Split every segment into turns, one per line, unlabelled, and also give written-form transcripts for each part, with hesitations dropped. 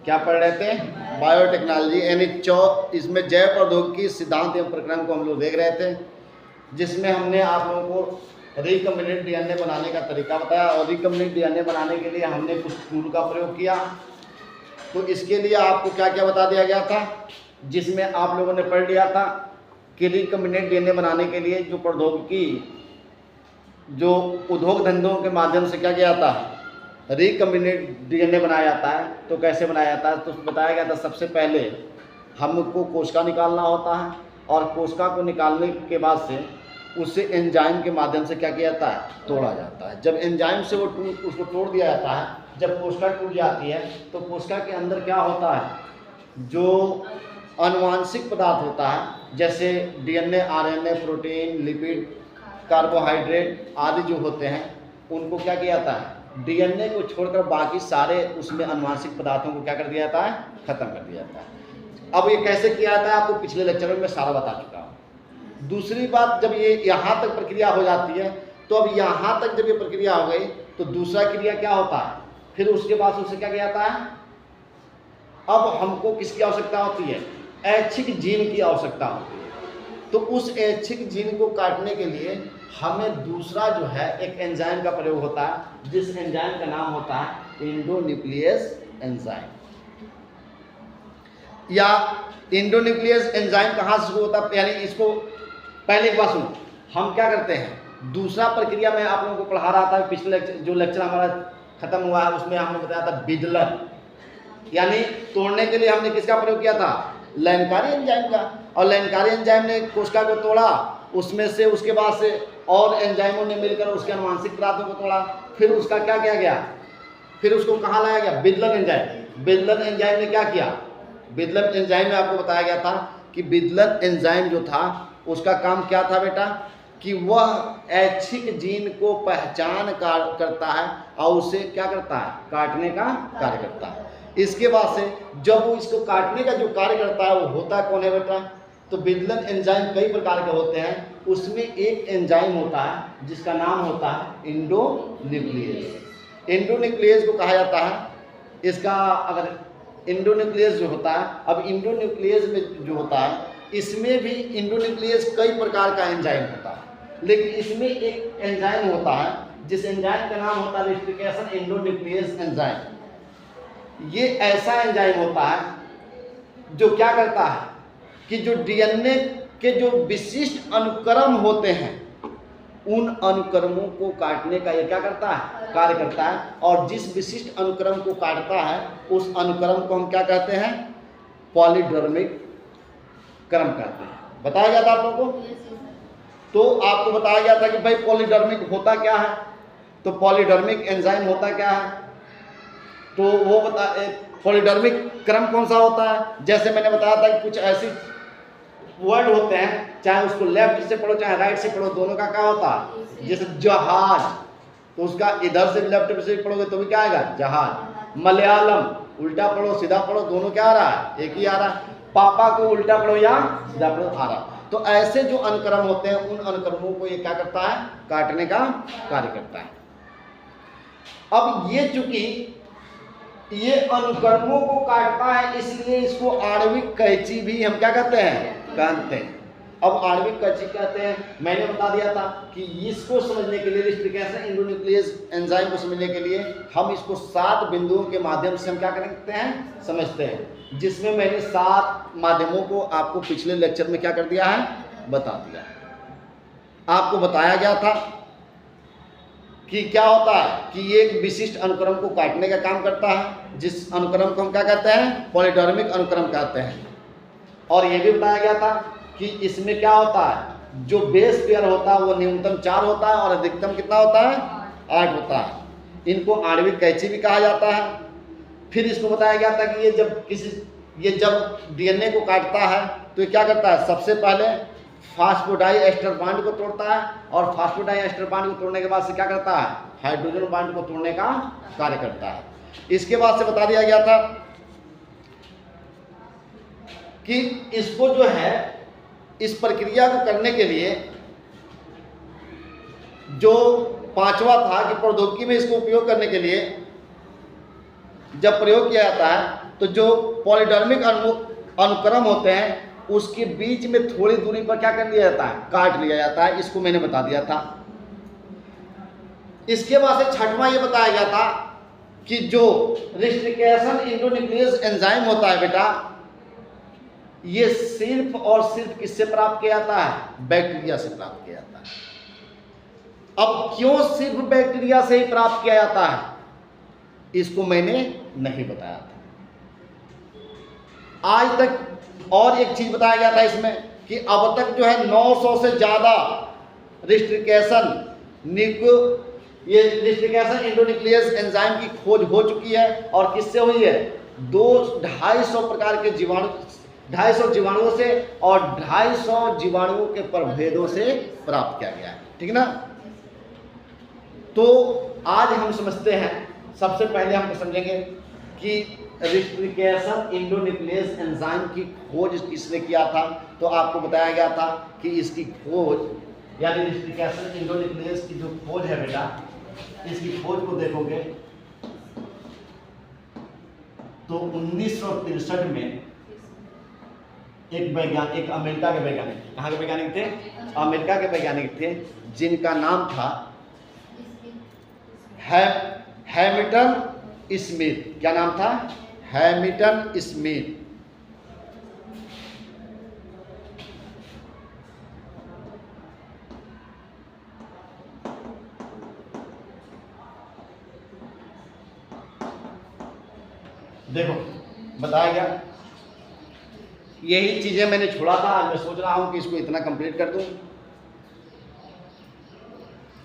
क्या पढ़ रहे थे? बायोटेक्नोलॉजी, यानी इसमें जैव प्रौद्योगिकी सिद्धांत एवं प्रक्रम को हम लोग देख रहे थे, जिसमें हमने आप लोगों को रिकम्बिनेंट डीएनए बनाने का तरीका बताया। और रिकम्बिनेंट डीएनए बनाने के लिए हमने कुछ टूल का प्रयोग किया। तो इसके लिए आपको क्या क्या बता दिया गया था, जिसमें आप लोगों ने पढ़ लिया था कि रिकम्बिनेंट डीएनए बनाने के लिए जो प्रौद्योगिकी, जो उद्योग धंधों के माध्यम से क्या किया था, रिकम्बिनेंट डीएनए बनाया जाता है। तो कैसे बनाया जाता है? तो बताया गया था सबसे पहले हमको कोशिका निकालना होता है, और कोशिका को निकालने के बाद से उसे एंजाइम के माध्यम से क्या किया जाता है, तोड़ा जाता है। जब एंजाइम से उसको तोड़ दिया जाता है, जब कोशिका टूट जाती है तो कोशिका के अंदर क्या होता है, जो आनुवांशिक पदार्थ होता है, जैसे DNA, RNA, protein, lipid, carbohydrate आदि जो होते हैं, उनको क्या किया जाता है, डीएनए को छोड़कर बाकी सारे उसमें आनुवांशिक पदार्थों को क्या कर दिया जाता है, खत्म कर दिया जाता है। अब ये कैसे किया जाता है आपको पिछले लेक्चर में मैं सारा बता चुका हूँ। दूसरी बात, जब ये यहाँ तक प्रक्रिया हो जाती है, तो अब यहाँ तक जब ये प्रक्रिया हो गई तो दूसरा क्रिया क्या होता है, फिर उसके बाद उसे क्या किया जाता है, अब हमको किसकी आवश्यकता होती है, ऐच्छिक जीन की आवश्यकता होती है। तो उस ऐच्छिक जीन को काटने के लिए हमें दूसरा जो है एक एंजाइम का प्रयोग होता है, जिस एंजाइम का नाम होता है एंडोन्यूक्लियस एंजाइम। या एंडोन्यूक्लियस एंजाइम कहाँ से शुरू होता है, यानी इसको पहले एक बात सुनो, हम क्या करते हैं, दूसरा प्रक्रिया मैं आप लोगों को पढ़ा रहा था पिछले जो लेक्चर हमारा खत्म हुआ है, उसमें हमने बताया था विदलन, यानी तोड़ने के लिए हमने किसका प्रयोग किया था, लैंकारी एंजाइम का। और लैंकारी एंजाइम ने कोशिका को तोड़ा, उसमें से उसके बाद से और एंजाइमों ने मिलकर उसके आनुवांशिक पदार्थों को तोड़ा, फिर उसका क्या किया गया, फिर उसको कहाँ लाया गया, विदलन एंजाइम। विदलन एंजाइम ने क्या किया, विदलन एंजाइम में आपको बताया गया था कि विदलन एंजाइम जो था उसका काम क्या था बेटा, कि वह ऐच्छिक जीन को पहचान करता है और उसे क्या करता है, काटने का कार्य करता है। इसके बाद से जब वो इसको काटने का जो कार्य करता है वो होता कौन है बेटा, तो विदलन एंजाइम कई प्रकार के होते हैं, उसमें एक एंजाइम होता है जिसका नाम होता है एंडोन्यूक्लियस। एंडोन्यूक्लियस को कहा जाता है, इसका अगर एंडोन्यूक्लियस जो होता है, अब एंडोन्यूक्लियस में जो होता है, इसमें भी एंडोन्यूक्लियस कई प्रकार का एंजाइम होता है, लेकिन इसमें एक एंजाइम होता है जिस एंजाइम का नाम होता है रेस्ट्रिकेशन एंडोन्यूक्लियस एंजाइम। ये ऐसा एंजाइम होता है जो क्या करता है कि जो डीएनए के जो विशिष्ट अनुक्रम होते हैं, उन अनुक्रमों को काटने का ये क्या करता है, कार्य करता है। और जिस विशिष्ट अनुक्रम को काटता है उस अनुक्रम को हम क्या कहते हैं, पॉलीडर्मिक क्रम कहते हैं। बताया गया था आप लोगों को, तो आपको बताया गया था कि भाई पॉलीडर्मिक होता क्या है, तो पॉलीडर्मिक एंजाइम होता क्या है, तो वो पॉलीडर्मिक क्रम कौन सा होता है। जैसे मैंने बताया था कि कुछ ऐसी वर्ड होते हैं, चाहे उसको लेफ्ट से पढ़ो चाहे राइट से पढ़ो, दोनों का क्या होता है, जैसे जहाज, तो उसका इधर से लेफ्ट से पढ़ोगे तो भी क्या आएगा, जहाज। मलयालम उल्टा पढ़ो सीधा पढ़ो, दोनों क्या आ रहा है, एक ही आ रहा है। पापा को उल्टा पढ़ो या सीधा पढ़ो, आ रहा। तो ऐसे जो अनुक्रम होते हैं उन अनुक्रमों को ये क्या करता है, काटने का कार्य करता है। अब ये चूंकि ये अनुक्रमों को काटता है, इसलिए इसको आणविक कैंची भी हम क्या कहते हैं। अब आणविक कैंची कहते हैं, मैंने बता दिया था कि इसको समझने के लिए रेस्ट्रिकेशन एंडोन्यूक्लियस एंजाइम को समझने के लिए हम इसको 7 बिंदुओं के माध्यम से हम क्या करते हैं, समझते हैं, जिसमें मैंने 7 माध्यमों को आपको पिछले लेक्चर में क्या कर दिया है, बता दिया। आपको बताया गया था कि क्या होता है कि ये एक विशिष्ट अनुक्रम को काटने का काम करता है, जिस अनुक्रम को हम क्या कहते हैं, पॉलीडर्मिक अनुक्रम कहते हैं। और ये भी बताया गया था कि इसमें क्या होता है, जो बेस पेयर होता है वो न्यूनतम 4 होता है और अधिकतम कितना होता है, 8 होता है। इनको आणविक कैंची भी कहा जाता है। फिर इसको बताया गया था कि ये जब डीएनए को काटता है तो ये क्या करता है, सबसे पहले फास्फोडाइएस्टर बांड को तोड़ता है, और फास्फोडाइएस्टर बांड को तोड़ने के बाद से क्या करता है, हाइड्रोजन बांड को तोड़ने का कार्य करता है। इसके बाद से बता दिया गया था कि इसको जो है, इस प्रक्रिया को करने के लिए जो 5वां था कि प्रौद्योगिकी में इसको उपयोग करने के लिए जब प्रयोग किया जाता है तो जो पॉलीडर्मिक अनुक्रम होते हैं उसके बीच में थोड़ी दूरी पर क्या कर लिया जाता है, काट लिया जाता है। इसको मैंने बता दिया था। इसके बाद से छठवां ये बताया गया था कि जो रेस्ट्रिकेशन एंडोन्यूक्लियस एंजाइम होता है बेटा, ये सिर्फ और सिर्फ किससे प्राप्त किया जाता है, बैक्टीरिया से प्राप्त किया जाता है। अब क्यों सिर्फ बैक्टीरिया से ही प्राप्त किया जाता है, इसको मैंने नहीं बताया था आज तक। और एक चीज बताया गया था इसमें कि अब तक जो है 900 से ज्यादा ये रेस्ट्रिकेशन एंडोन्यूक्लियस एंजाइम की खोज हो चुकी है। और किससे हुई है, 250-250 प्रकार के जीवाणु, 250 जीवाणुओं से और 250 जीवाणुओं के प्रभेदों से प्राप्त किया गया है। ठीक ना। तो आज हम समझते हैं, सबसे पहले हम समझेंगे कि रेस्ट्रिकेशन एंडोन्यूक्लियस एंजाइम की खोज किसने किया था। तो आपको बताया गया था कि इसकी खोज यानी रेस्ट्रिकेशन एंडोन्यूक्लियस की जो खोज है बेटा, इसकी खोज को देखोगे तो 1963 में एक अमेरिका के वैज्ञानिक, कहाँ के वैज्ञानिक थे, अमेरिका के वैज्ञानिक थे, जिनका नाम था हैमिल्टन स्मिथ। क्या नाम था, हैमिल्टन स्मिथ। देखो बताया गया, यही चीजें मैंने छोड़ा था। आज मैं सोच रहा हूं कि इसको इतना कंप्लीट कर दूं।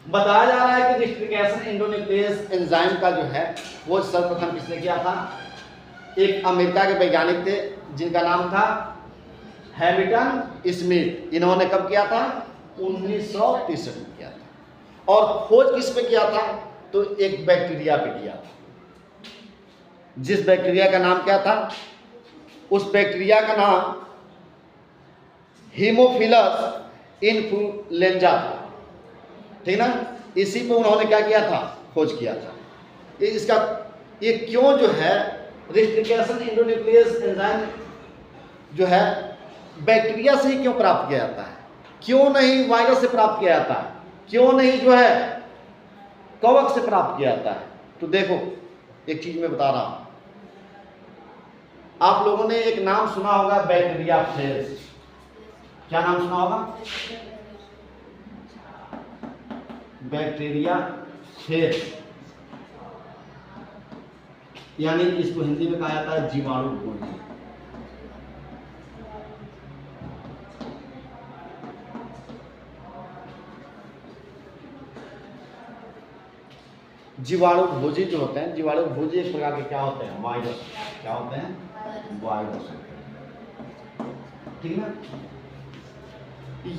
बताया जा रहा है कि रेस्ट्रिकेशन एंडोन्यूक्लियस एंजाइम का जो है वो सर्वप्रथम किसने किया था, एक अमेरिका के वैज्ञानिक थे जिनका नाम था हैमिल्टन स्मिथ। इन्होंने कब किया था, 1963 में किया था। और खोज किस पे किया था, तो एक बैक्टीरिया पे किया था। जिस बैक्टीरिया का नाम क्या था, उस बैक्टीरिया का नाम हीमोफिलस इन्फ्लुएंजा था। ठीक ना। इसी पे उन्होंने क्या किया था, खोज किया था। ये क्यों जो है रेस्ट्रिकेशन एंडोन्यूक्लियस एंजाइम जो है बैक्टीरिया से ही क्यों प्राप्त किया जाता है, क्यों नहीं वायरस से प्राप्त किया जाता है, क्यों नहीं जो है कवक से प्राप्त किया जाता है। तो देखो एक चीज मैं बता रहा हूं, आप लोगों ने एक नाम सुना होगा बैक्टीरिया फेज। क्या नाम सुना होगा, बैक्टीरिया फेज, यानी इसको हिंदी में कहा जाता है जीवाणु भोजी। जीवाणु भोजी जो होते हैं, जीवाणु भोजी एक प्रकार के क्या होते हैं, वायरस। क्या होते हैं, वायरस। ठीक ना।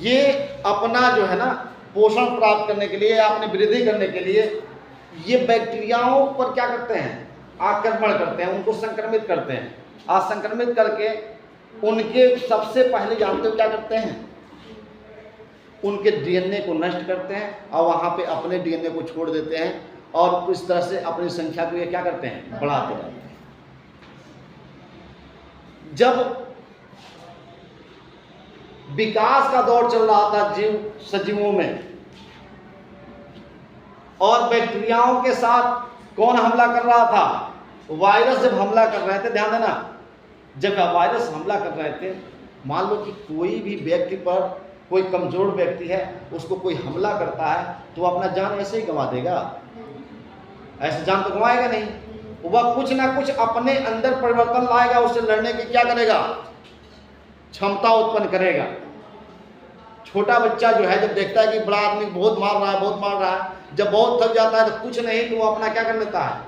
ये अपना जो है ना पोषण प्राप्त करने के लिए, अपनी वृद्धि करने के लिए ये बैक्टीरियाओं पर क्या करते हैं, आक्रमण करते हैं, उनको संक्रमित करते हैं। और संक्रमित करके उनके सबसे पहले जानते हो क्या करते हैं, उनके डीएनए को नष्ट करते हैं और वहां पे अपने डीएनए को छोड़ देते हैं। और इस तरह से अपनी संख्या को ये क्या करते हैं, बढ़ाते रहते हैं। जब विकास का दौर चल रहा था सजीवों में, और बैक्टीरियाओं के साथ कौन हमला कर रहा था, वायरस जब हमला कर रहे थे, ध्यान देना, जब वायरस हमला कर रहे थे, मान लो कि कोई भी व्यक्ति पर, कोई कमजोर व्यक्ति है, उसको कोई हमला करता है तो अपना जान ऐसे ही गंवा देगा, ऐसे जान तो गंवाएगा नहीं। वह कुछ ना कुछ अपने अंदर परिवर्तन लाएगा, उससे लड़ने की क्या करेगा, क्षमता उत्पन्न करेगा। छोटा बच्चा जो है जब देखता है कि बड़ा आदमी बहुत मार रहा है, बहुत मार रहा है, जब बहुत थक जाता है तो कुछ नहीं तो वो अपना क्या कर लेता है,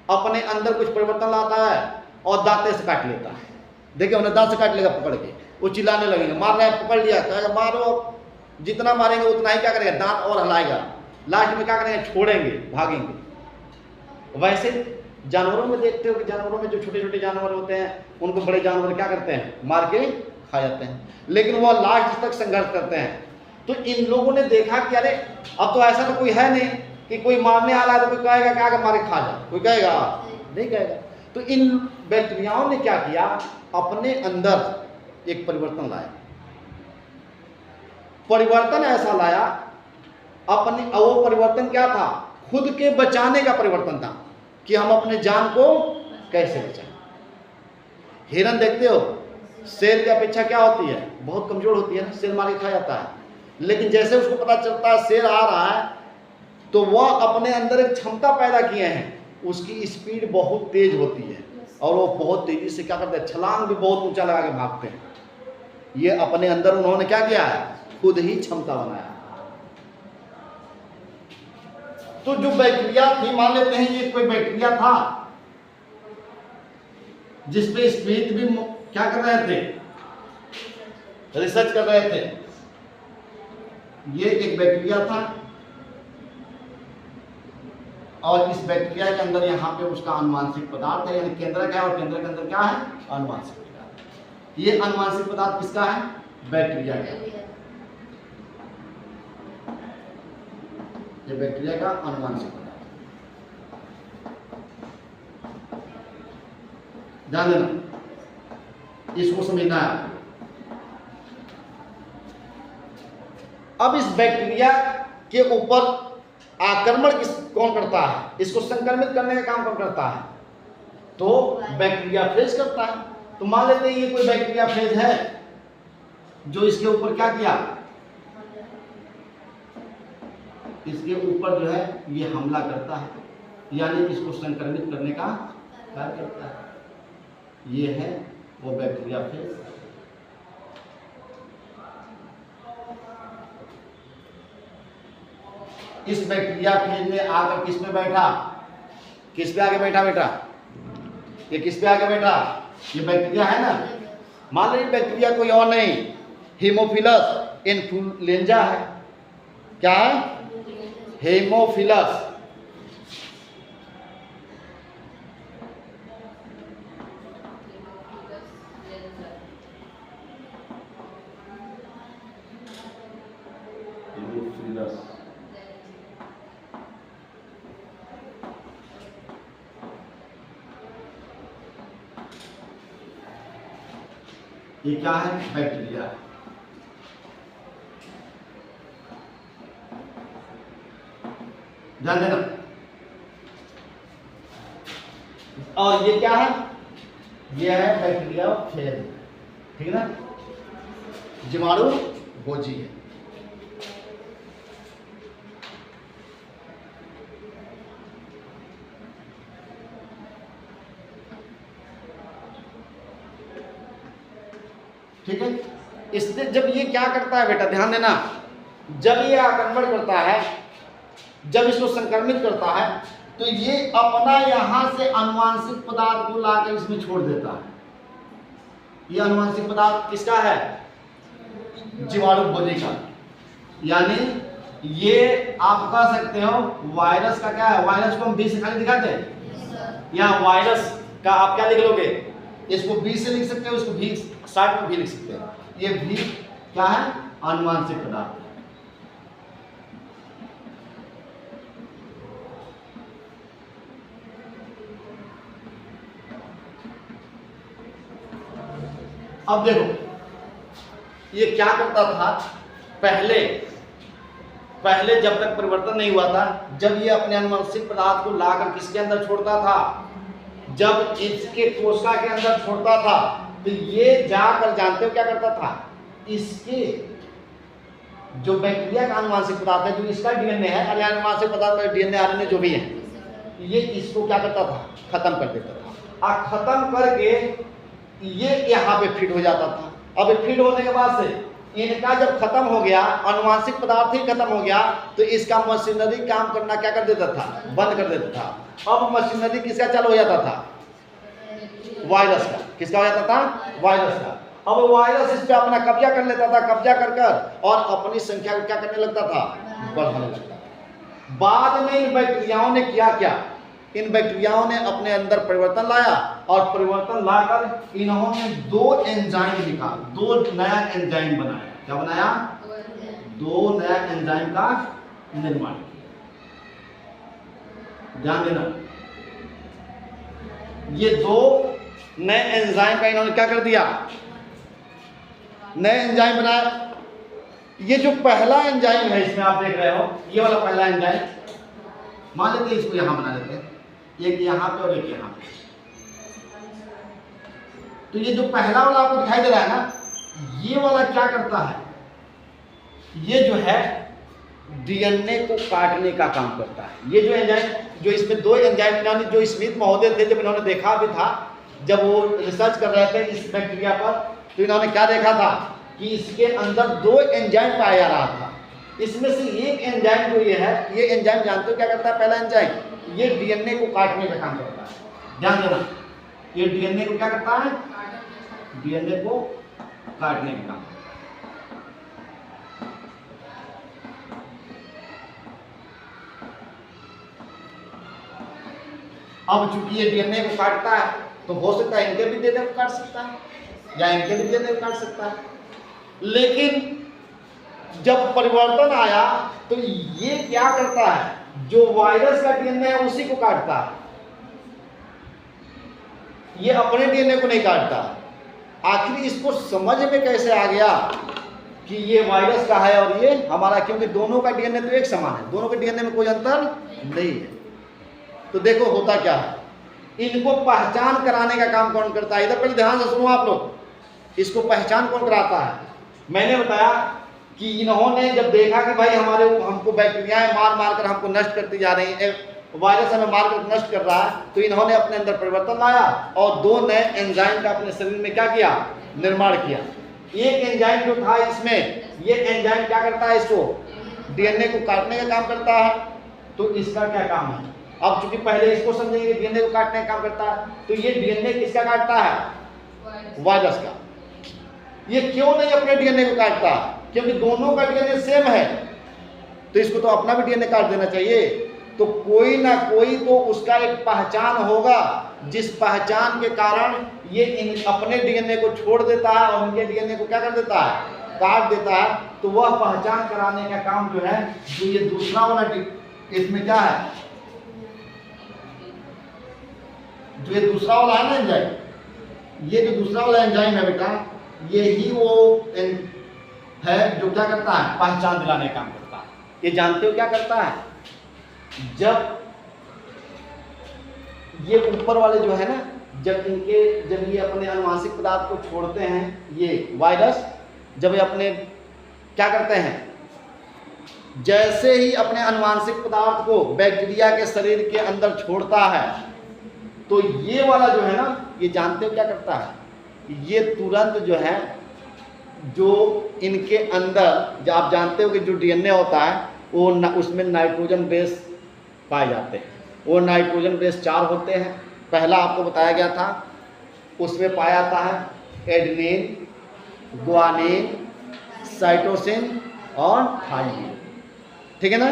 अपने अंदर कुछ परिवर्तन लाता है और दांते से काट लेता है। देखिए उन्हें दांत से काट लेगा पकड़ के, वो चिल्लाने लगेंगे, मार रहा है, पकड़ लिया, कहेगा मारो, जितना मारेंगे उतना ही क्या करेगा, दांत और हिलाएगा, लास्ट में क्या करेंगे, छोड़ेंगे, भागेंगे। वैसे जानवरों में देखते हो कि जानवरों में जो छोटे छोटे जानवर होते हैं उनको बड़े जानवर क्या करते हैं, मार के खा जाते हैं, लेकिन वह लास्ट तक संघर्ष करते हैं। तो इन लोगों ने देखा कि अरे अब तो ऐसा तो कोई है नहीं कि कोई मारने आ रहा है तो कोई कहेगा क्या मारे खा जा, कोई कहेगा नहीं कहेगा। तो इन बैक्टीरियाओं ने क्या किया, अपने अंदर एक परिवर्तन लाया। परिवर्तन ऐसा लाया अपने, वो परिवर्तन क्या था, खुद के बचाने का परिवर्तन था कि हम अपने जान को कैसे बचाएं। हिरन देखते हो, शेर की अपेक्षा क्या होती है, बहुत कमजोर होती है ना, शेर मार के खा जाता है। लेकिन जैसे उसको पता चलता है शेर आ रहा है, तो वह अपने अंदर एक क्षमता पैदा किए हैं, उसकी स्पीड बहुत तेज होती है और वो बहुत तेजी से क्या करते हैं, छलांग भी बहुत ऊंचा लगा के भागते हैं। ये अपने अंदर उन्होंने क्या किया है, खुद ही क्षमता बनाया। तो जो बैक्टीरिया थी, मान लेते हैं ये कोई बैक्टीरिया था जिसपे स्मिथ भी क्या कर रहे थे, रिसर्च कर रहे थे। ये एक बैक्टीरिया था और इस बैक्टीरिया के अंदर यहाँ पे उसका अनुवांशिक पदार्थ है, यानी केंद्रक है, और केंद्र के अंदर क्या है, अनुवांशिक पदार्थ। ये अनुवांशिक पदार्थ किसका है, बैक्टीरिया का। ये बैक्टीरिया का अनुवांशिक पदार्थ, ध्यान देना, इसको समझना है। अब इस बैक्टीरिया के ऊपर आक्रमण कौन करता है, इसको संक्रमित करने का काम कौन करता है, तो बैक्टीरियाफेज करता है। तो मान लेते हैं ये कोई बैक्टीरियाफेज है जो इसके ऊपर क्या किया, इसके ऊपर जो है ये हमला करता है, यानी इसको संक्रमित करने का कार्य करता है। ये है वो बैक्टीरियाफेज। इस बैक्टीरिया फेज में आकर किस में बैठा, किस पे आके बैठा बेटा, ये किस पे आके बैठा, ये बैक्टीरिया है ना। मान लीजिए बैक्टीरिया कोई और नहीं, हीमोफिलस इन्फ्लुएंजा है। क्या है, हीमोफिलस। ये क्या है, बैक्टीरिया। ध्यान देना। और ये क्या है, ये है बैक्टीरिया फेज, ठीक है ना, जीवाणु भोजी है। ठीक है। इससे जब ये क्या करता है बेटा, ध्यान देना, जब ये आक्रमण करता है, जब इसको संक्रमित करता है, तो ये अपना यहां से अनुवांशिक पदार्थ को लाकर इसमें छोड़ देता है। ये अनुवांशिक पदार्थ किसका है, जीवाणु भोजी का। यानी ये आप कह सकते हो वायरस का क्या है, वायरस को हम बी से खाली दिखाते हैं, या वायरस का आप क्या लिख लोगे, इसको बी से लिख सकते हो, इसको भी साइड में भी लिख सकते हैं। ये भी क्या है, अनुवांशिक पदार्थ। अब देखो ये क्या करता था, पहले जब तक परिवर्तन नहीं हुआ था, जब ये अपने अनुवांशिक पदार्थ को लाकर किसके अंदर छोड़ता था, जब इसके कोशिका के अंदर छोड़ता था, तो ये जाकर जानते हो क्या करता था, इसके जो बैक्टीरिया का अनुवांशिक पदार्थ है, जो इसका डीएनए है, अरे अनुवांशिक पदार्थ डीएनए आरएनए जो भी है, ये इसको क्या करता था, खत्म कर देता था। और खत्म करके ये यहाँ पे फिट हो जाता था। अब फिट होने के बाद से इनका जब खत्म हो गया, अनुवांशिक पदार्थ ही खत्म हो गया, तो इसका मशीनरी काम करना क्या कर देता था, बंद कर देता था। अब मशीनरी किसका चालू हो जाता था, वायरस का। किसका हो जाता था, वायरस का। अब वायरस इस पे अपना कब्जा कर लेता था, कब्जा कर और अपनी संख्या को क्या करने लगता था, बढ़ाने लगता था। बाद में इन बैक्टीरियाओं ने किया क्या, इन बैक्टीरियाओं ने अपने अंदर परिवर्तन लाया, और परिवर्तन लाकर इन्होंने दो एंजाइम निकाला, दो नया एंजाइम बनाया। क्या बनाया, दो नया एंजाइम का निर्माण किया। ध्यान देना, ये दो नए एंजाइम का इन्होंने क्या कर दिया, नए एंजाइम बनाया। ये जो पहला एंजाइम है इसमें आप देख रहे हो, ये वाला पहला एंजाइम, मान लेते हैं इसको यहां बना लेते हैं, एक यहां पे और एक यहां पे। तो ये जो पहला वाला आपको दिखाई दे रहा है ना, ये वाला क्या करता है, ये जो है डीएनए को काटने का काम करता है। ये जो एंजाइम, जो इसमें दो एंजाइम इन्होंने, जो स्मिथ महोदय थे, जब इन्होंने देखा भी था, जब वो रिसर्च कर रहे थे इस बैक्टीरिया पर, तो इन्होंने क्या देखा था कि इसके अंदर दो एंजाइम पाया जा रहा था। इसमें से एक एंजाइम जो ये है, ये एंजाइम जानते हो क्या करता है, पहला एंजाइम, ये डीएनए को काटने का काम करता है। ध्यान देना, ये डीएनए को क्या करता है, डीएनए को काटने का काम। अब चूंकि ये डीएनए को काटता है, तो हो सकता है इनके भी डीएनए को काट सकता है, या इनके भी डीएनए को काट सकता है। लेकिन जब परिवर्तन आया तो ये क्या करता है, जो वायरस का डीएनए है उसी को काटता है, ये अपने डीएनए को नहीं काटता। आखिर इसको समझ में कैसे आ गया कि ये वायरस का है और ये हमारा, क्योंकि दोनों का डीएनए तो एक समान है, दोनों के डीएनए में कोई अंतर नहीं है। तो देखो होता क्या है, इनको पहचान कराने का काम कौन करता है, इधर पहले ध्यान से सुनो आप लोग, इसको पहचान कौन कराता है। मैंने बताया कि इन्होंने जब देखा कि भाई हमको बैक्टीरियाएं मार मार कर हमको नष्ट करती जा रही हैं, वायरस हमें मार कर नष्ट कर रहा है, तो इन्होंने अपने अंदर परिवर्तन लाया और दो नए एंजाइम का अपने शरीर में क्या किया, निर्माण किया। एक एंजाइम जो था इसमें, ये एंजाइम क्या करता है, इसको डीएनए को काटने का काम करता है। तो इसका क्या काम है, अब चूंकि पहले इसको समझेंगे, डीएनए को काटने का काम करता है, तो ये डीएनए किसका काटता है, वायरस का। ये क्यों नहीं अपने डीएनए को काटता, क्योंकि दोनों का डीएनए सेम है, तो इसको तो अपना भी डीएनए काट देना चाहिए। तो कोई ना कोई तो उसका एक पहचान होगा, जिस पहचान के कारण ये अपने डीएनए को छोड़ देता है और इनके डीएनए को क्या कर देता है, काट देता है। तो वह पहचान कराने का काम जो है, जो ये दूसरा वाला, इसमें क्या है, जो ये दूसरा वाला है ना एंजाइम, ये जो दूसरा वाला एंजाइम है बेटा, ये ही वो है जो क्या करता है, पहचान दिलाने का काम करता है। ये जानते हो क्या करता है, जब ये ऊपर वाले जो है ना, जब ये अपने अनुवांशिक पदार्थ को छोड़ते हैं, ये वायरस जब ये अपने क्या करते हैं, जैसे ही अपने अनुवांशिक पदार्थ को बैक्टीरिया के शरीर के अंदर छोड़ता है, तो ये वाला जो है ना, ये जानते हो क्या करता है, ये तुरंत जो है, जो इनके अंदर, जो आप जानते हो कि जो डीएनए होता है वो उसमें नाइट्रोजन बेस पाए जाते हैं। वो नाइट्रोजन बेस 4 होते हैं, पहला आपको बताया गया था, उसमें पाया जाता है एडेनिन, ग्वानिन, साइटोसिन और थाइमिन, ठीक है ना।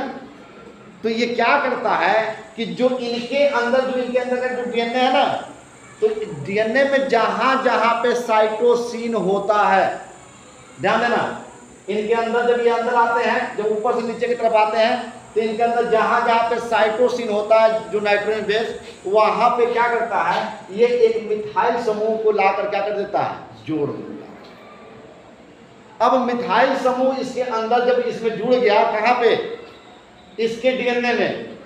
तो ये क्या करता है कि जो इनके अंदर का जो डीएनए है ना, तो डीएनए में जहां जहां पे साइटोसिन होता है, ध्यान देना, इनके अंदर जब ये अंदर आते हैं, जब ऊपर से नीचे की तरफ आते हैं, तो इनके अंदर जहां जहां पे साइटोसिन होता है, जो नाइट्रोजन बेस, वहां पे क्या करता है, ये एक मिथाइल समूह को लाकर क्या कर देता है, जोड़ देता है। अब मिथाइल समूह इसके अंदर जब इसमें जुड़ गया, कहां पे, इसके डीएनए में,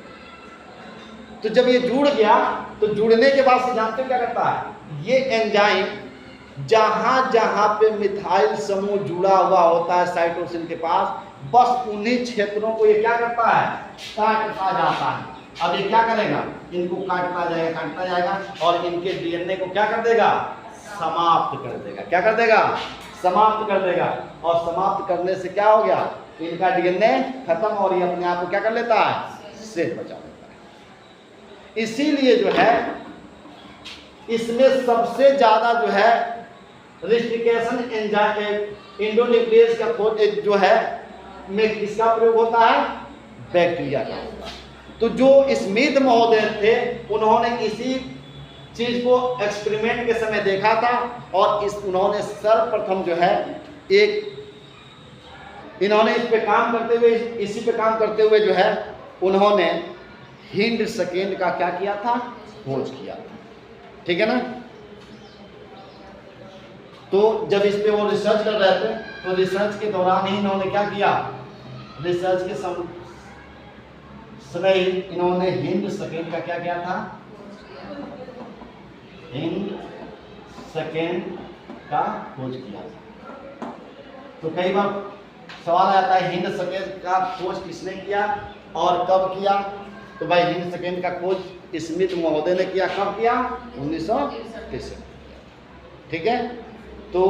तो जब ये जुड़ गया, तो जुड़ने के बाद से जानते हो क्या करता है, ये एंजाइम जहां जहां पे मिथाइल समूह जुड़ा हुआ होता है साइटोसिन के पास, बस उन्हीं क्षेत्रों को ये क्या करता है, काटता जाता है। अब ये क्या करेगा, इनको काटता जाएगा और इनके डीएनए को क्या कर देगा, समाप्त कर देगा। क्या कर देगा, समाप्त कर देगा। और समाप्त करने से क्या हो गया, इनका डीएनए खत्म और ये अपने आप को क्या कर लेता है, सेल बचा लेता है। इसीलिए जो है इसमें सबसे ज्यादा जो है रेस्टिकेशन एंजाइम इंडोन्यूक्लियस का जो है में किसका प्रयोग होता है, बैक्टीरिया का होता है। तो जो स्मिथ महोदय थे, उन्होंने इसी चीज को एक्सपेरिमेंट के समय देखा था और उन्होंने सर्वप्रथम जो है इन्होंने इस पे काम करते हुए, इसी पे काम करते हुए जो है उन्होंने हिंड सेकेंड का क्या किया था, खोज किया था। ठीक है ना। तो जब इस पे वो रिसर्च कर रहे थे तो रिसर्च के दौरान ही इन्होंने क्या किया, रिसर्च के समय इन्होंने हिंद सेकेंड का क्या किया था, हिंद सेकेंड का खोज किया। तो कई बार सवाल आता है हिंद सेकेंड का खोज किसने किया और कब किया। तो भाई हिंद सेकेंड का खोज स्मिथ महोदय ने किया। कब किया, 1963। ठीक है। तो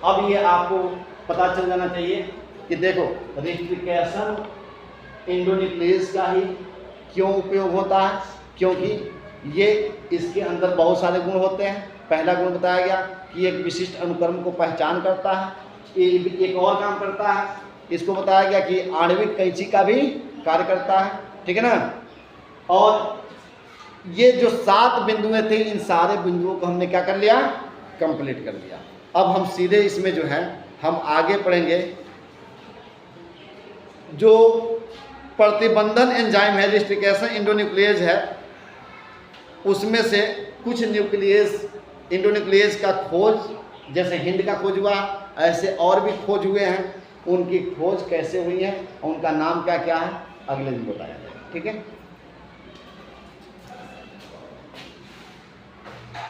अब ये आपको पता चल जाना चाहिए कि देखो रेस्ट्रिकेशन एंडोन्यूक्लियस का ही क्यों उपयोग होता है, क्योंकि ये इसके अंदर बहुत सारे गुण होते हैं। पहला गुण बताया गया कि एक विशिष्ट अनुक्रम को पहचान करता है। एक और काम करता है, इसको बताया गया कि आणविक कैंची का भी कार्य करता है। ठीक है ना। और ये जो 7 बिंदुएं थे, इन सारे बिंदुओं को हमने क्या कर लिया, कंप्लीट कर लिया। अब हम सीधे इसमें जो है हम आगे पढ़ेंगे। जो प्रतिबंधन एंजाइम है, रेस्ट्रिकेशन एंडोन्यूक्लियस है, उसमें से कुछ न्यूक्लियस एंडोन्यूक्लियस का खोज, जैसे हिंद का खोज हुआ, ऐसे और भी खोज हुए हैं। उनकी खोज कैसे हुई है, उनका नाम क्या क्या है, अगले दिन बताया जाएगा। ठीक है।